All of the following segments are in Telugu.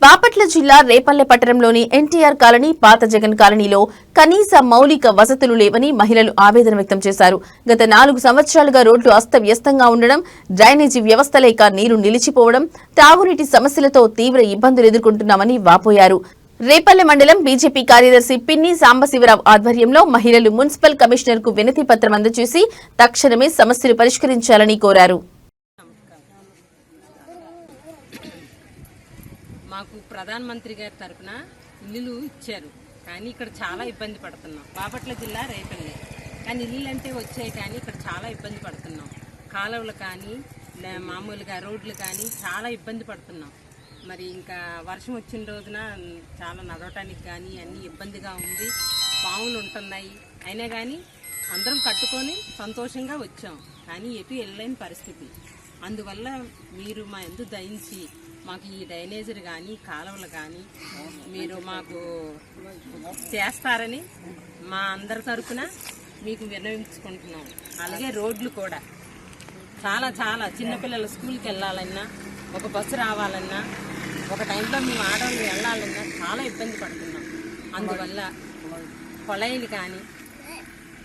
బాపట్ల జిల్లా రేపల్లె పట్టణంలోని ఎన్టీఆర్ కాలనీ పాత జగన్ కాలనీలో కనీస మౌలిక వసతులు లేవని మహిళలు ఆవేదన వ్యక్తం చేశారు. గత 4 సంవత్సరాలుగా రోడ్లు అస్తవ్యస్తంగా ఉండడం, డ్రైనేజీ వ్యవస్థ లేక నీరు నిలిచిపోవడం, తాగునీటి సమస్యలతో తీవ్ర ఇబ్బందులు ఎదుర్కొంటున్నామని వాపోయారు. రేపల్లె మండలం బీజేపీ కార్యదర్శి పిన్ని సాంబశివరావు ఆధ్వర్యంలో మహిళలు మున్సిపల్ కమిషనర్ కు వినతి పత్రం అందజేసి తక్షణమే సమస్యలు పరిష్కరించాలని కోరారు. మాకు ప్రధానమంత్రి గారి తరఫున ఇల్లులు ఇచ్చారు, కానీ ఇక్కడ చాలా ఇబ్బంది పడుతున్నాం. బాపట్ల జిల్లా రేపల్లె కానీ ఇల్లు అంటే వచ్చాయి, కానీ ఇక్కడ చాలా ఇబ్బంది పడుతున్నాం. కాలువలు కానీ మామూలుగా రోడ్లు కానీ చాలా ఇబ్బంది పడుతున్నాం. మరి ఇంకా వర్షం వచ్చిన రోజున చాలా నడవటానికి కానీ అన్నీ ఇబ్బందిగా ఉంది. పాములు ఉంటున్నాయి. అయినా కానీ అందరం కట్టుకొని సంతోషంగా వచ్చాం, కానీ ఎటు వెళ్ళలేని పరిస్థితి. అందువల్ల మీరు మా ఎందుకు దయించి మాకు ఈ డ్రైనేజీలు కానీ కాలువలు కానీ మీరు మాకు చేస్తారని మా అందరి తరఫున మీకు విన్నవించుకుంటున్నాం. అలాగే రోడ్లు కూడా చాలా చాలా చిన్నపిల్లలు స్కూల్కి వెళ్ళాలన్నా, ఒక బస్సు రావాలన్నా, ఒక టైంలో మేము ఆడవాళ్ళు వెళ్ళాలన్నా చాలా ఇబ్బంది పడుతున్నాం. అందువల్ల కొళాయిలు కానీ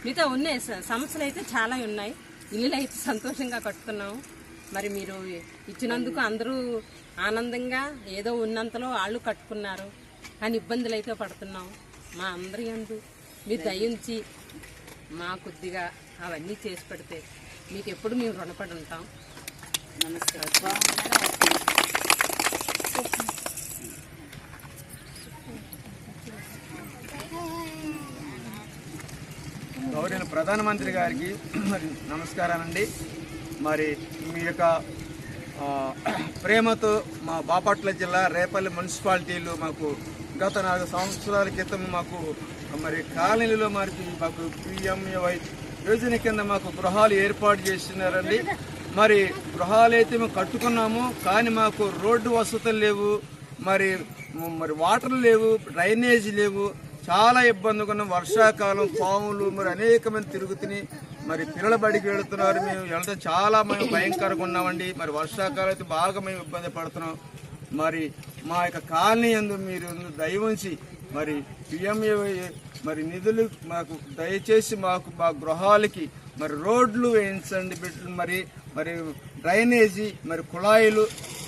మిగతా ఉన్నాయి సమస్యలు అయితే చాలా ఉన్నాయి. ఇల్లులు అయితే సంతోషంగా కట్టుకున్నాము. మరి మీరు ఇచ్చినందుకు అందరూ ఆనందంగా ఏదో ఉన్నంతలో వాళ్ళు కట్టుకున్నారు, కానీ ఇబ్బందులు అయితే పడుతున్నాం. మా అందరి యందు మీరు దయించి మా కొద్దిగా అవన్నీ చేసి పెడితే మీకు ఎప్పుడు మేము రుణపడి ఉంటాం. నమస్కారం. గౌరవ ప్రధానమంత్రి గారికి మరి నమస్కారాలండి. మరి మీ యొక్క ప్రేమతో మా బాపట్ల జిల్లా రేపల్లి మున్సిపాలిటీలు మాకు గత 4 సంవత్సరాల క్రితం మాకు మరి కాలనీలో మరి మాకు PMAY యోజన కింద మాకు గృహాలు ఏర్పాటు చేస్తున్నారండి. మరి గృహాలు అయితే మేము కట్టుకున్నాము, కానీ మాకు రోడ్డు వసతులు లేవు, మరి వాటర్ లేవు, డ్రైనేజీ లేవు. చాలా ఇబ్బందిగా ఉన్నాం. వర్షాకాలం పాములు మరి అనేకమైన తిరుగుతున్నాయి. మరి పిల్లల బడికి వెళుతున్నారు, మేము వెళ్తే చాలా మేము భయంకరంగా ఉన్నామండి. మరి వర్షాకాలం అయితే బాగా మేము ఇబ్బంది పడుతున్నాం. మరి మా యొక్క కాలనీ యందు మీరు దయవుంచి మరి PMAY మరి నిధులు మాకు దయచేసి మాకు మా గృహాలకి మరి రోడ్లు వేయించండి. మరి మరి డ్రైనేజీ మరి కుళాయిలు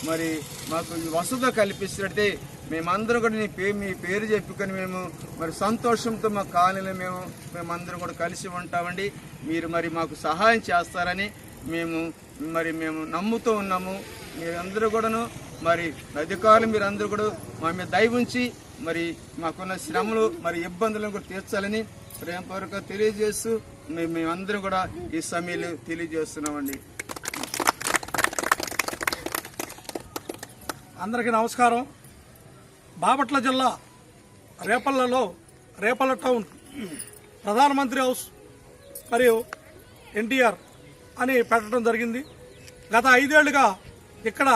మరి మాకు వసతి కల్పిస్తున్నట్టే మేమందరం కూడా మీ పేరు చెప్పుకొని మేము మరి సంతోషంతో మా కాలనీలో మేమందరం కూడా కలిసి ఉంటామండి. మీరు మరి మాకు సహాయం చేస్తారని మేము నమ్ముతూ ఉన్నాము. మీరందరూ కూడాను మరి అధికారులు మీరందరూ కూడా మా మీద దయ ఉంచి మరి మాకున్న శ్రమలు మరి ఇబ్బందులను కూడా తీర్చాలని ప్రేమపూర్వకంగా తెలియజేస్తూ మేమందరం కూడా ఈ సమయంలో తెలియజేస్తున్నామండి. అందరికీ నమస్కారం. బాపట్ల జిల్లా రేపల్లలో రేపల్ల టౌన్ ప్రధానమంత్రి హౌస్ మరియు ఎన్టీఆర్ అని పెట్టడం జరిగింది. గత 5 ఏళ్లుగా ఇక్కడ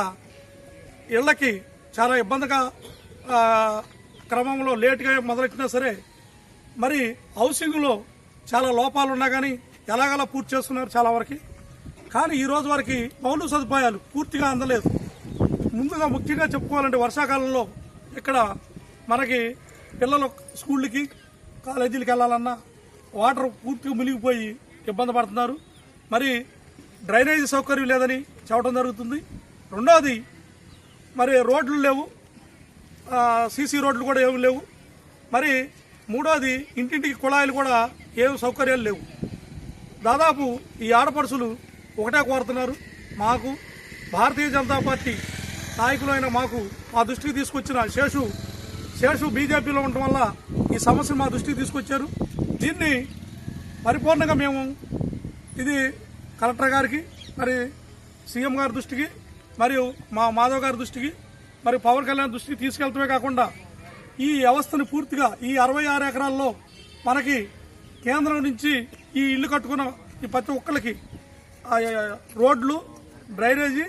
ఇళ్లకి చాలా ఇబ్బందిగా క్రమంలో లేటుగా మొదలెట్టినా సరే మరి హౌసింగ్లో చాలా లోపాలు ఉన్నా కానీ ఎలాగలా పూర్తి చేస్తున్నారు చాలా వరకు. కానీ ఈ రోజు వరకు మౌలిక సదుపాయాలు పూర్తిగా అందలేదు. ముందుగా ముఖ్యంగా చెప్పుకోవాలంటే వర్షాకాలంలో ఇక్కడ మనకి పిల్లలు స్కూళ్ళకి కాలేజీలకు వెళ్ళాలన్నా వాటర్ పూర్తిగా మునిగిపోయి ఇబ్బంది పడుతున్నారు. మరి డ్రైనేజీ సౌకర్యం లేదని చెప్పడం జరుగుతుంది. రెండవది మరి రోడ్లు లేవు, సీసీ రోడ్లు కూడా ఏమి లేవు. మరి మూడోది ఇంటింటికి కుళాయిలు కూడా ఏమి సౌకర్యాలు లేవు. దాదాపు ఈ ఆడపడుచులు ఒకటే కోరుతున్నారు, మాకు భారతీయ జనతా పార్టీ నాయకులైన మాకు మా దృష్టికి తీసుకొచ్చిన శేషు బీజేపీలో ఉండటం వల్ల ఈ సమస్య మా దృష్టికి తీసుకొచ్చారు. దీన్ని పరిపూర్ణంగా మేము ఇది కలెక్టర్ గారికి మరి సీఎం గారి దృష్టికి మరియు మా మాధవ్ గారి దృష్టికి మరి పవన్ కళ్యాణ్ దృష్టికి తీసుకెళ్తమే కాకుండా ఈ వ్యవస్థను పూర్తిగా ఈ 66 ఎకరాల్లో మనకి కేంద్రం నుంచి ఈ ఇల్లు కట్టుకున్న ఈ ప్రతి ఒక్కరికి రోడ్లు, డ్రైనేజీ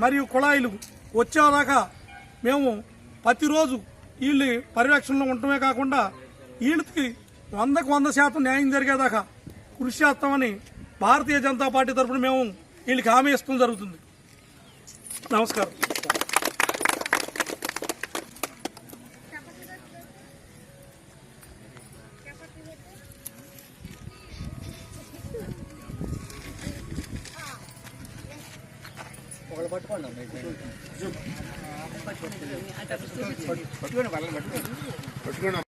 మరియు కుళాయిలు వచ్చేదాకా మేము ప్రతిరోజు వీళ్ళ పరిరక్షణలో ఉండటమే కాకుండా వీళ్ళకి 100% న్యాయం జరిగేదాకా కృషి చేస్తామని భారతీయ జనతా పార్టీ తరఫున మేము వీళ్ళకి హామీ ఇస్తాం జరుగుతుంది. నమస్కారం. పట్టుకోండి